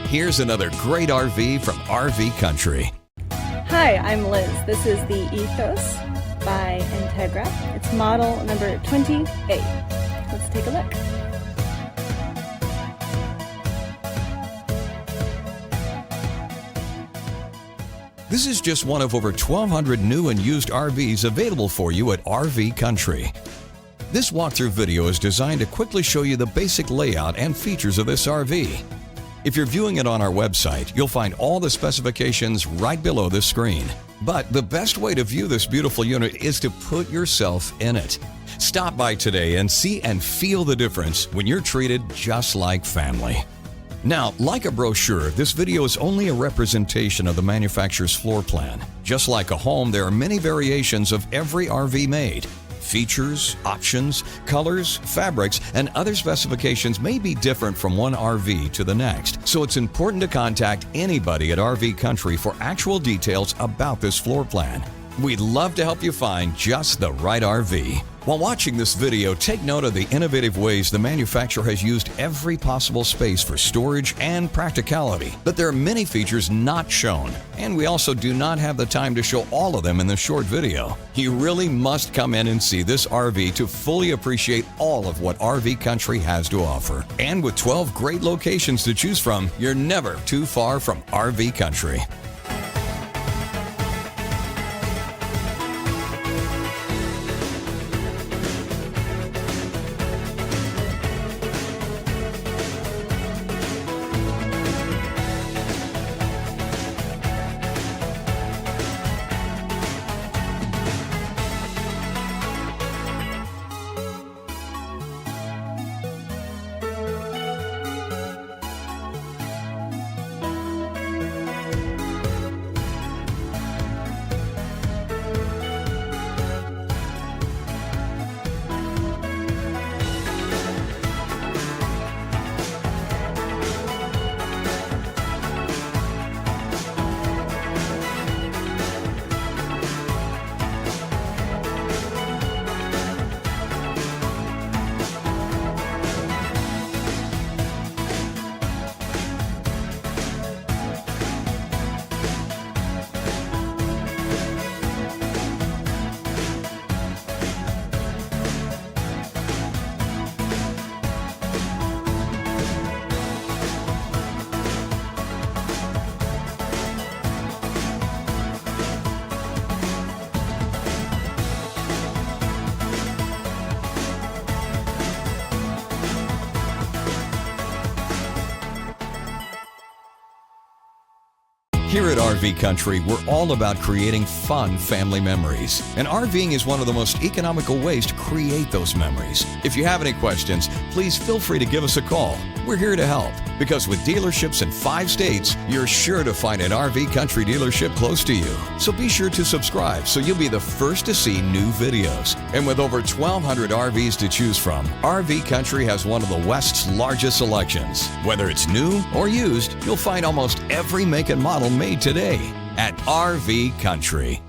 Here's another great RV from RV Country. Hi, I'm Liz. This is the Ethos by Entegra. It's model number 20A. Let's take a look. This is just one of over 1,200 new and used RVs available for you at RV Country. This walkthrough video is designed to quickly show you the basic layout and features of this RV. If you're viewing it on our website, you'll find all the specifications right below the screen. But the best way to view this beautiful unit is to put yourself in it. Stop by today and see and feel the difference when you're treated just like family. Now, like a brochure, this video is only a representation of the manufacturer's floor plan. Just like a home, there are many variations of every RV made. Features, options, colors, fabrics, and other specifications may be different from one RV to the next, so it's important to contact anybody at RV Country for actual details about this floor plan. We'd love to help you find just the right RV. While watching this video, take note of the innovative ways the manufacturer has used every possible space for storage and practicality. But there are many features not shown, and we also do not have the time to show all of them in this short video. You really must come in and see this RV to fully appreciate all of what RV Country has to offer. And with 12 great locations to choose from, you're never too far from RV Country. Here at RV Country, we're all about creating fun family memories. And RVing is one of the most economical ways to create those memories. If you have any questions, please feel free to give us a call. We're here to help, because with dealerships in 5 states, you're sure to find an RV Country dealership close to you. So be sure to subscribe so you'll be the first to see new videos. And with over 1,200 RVs to choose from, RV Country has one of the West's largest selections. Whether it's new or used, you'll find almost every make and model made today at RV Country.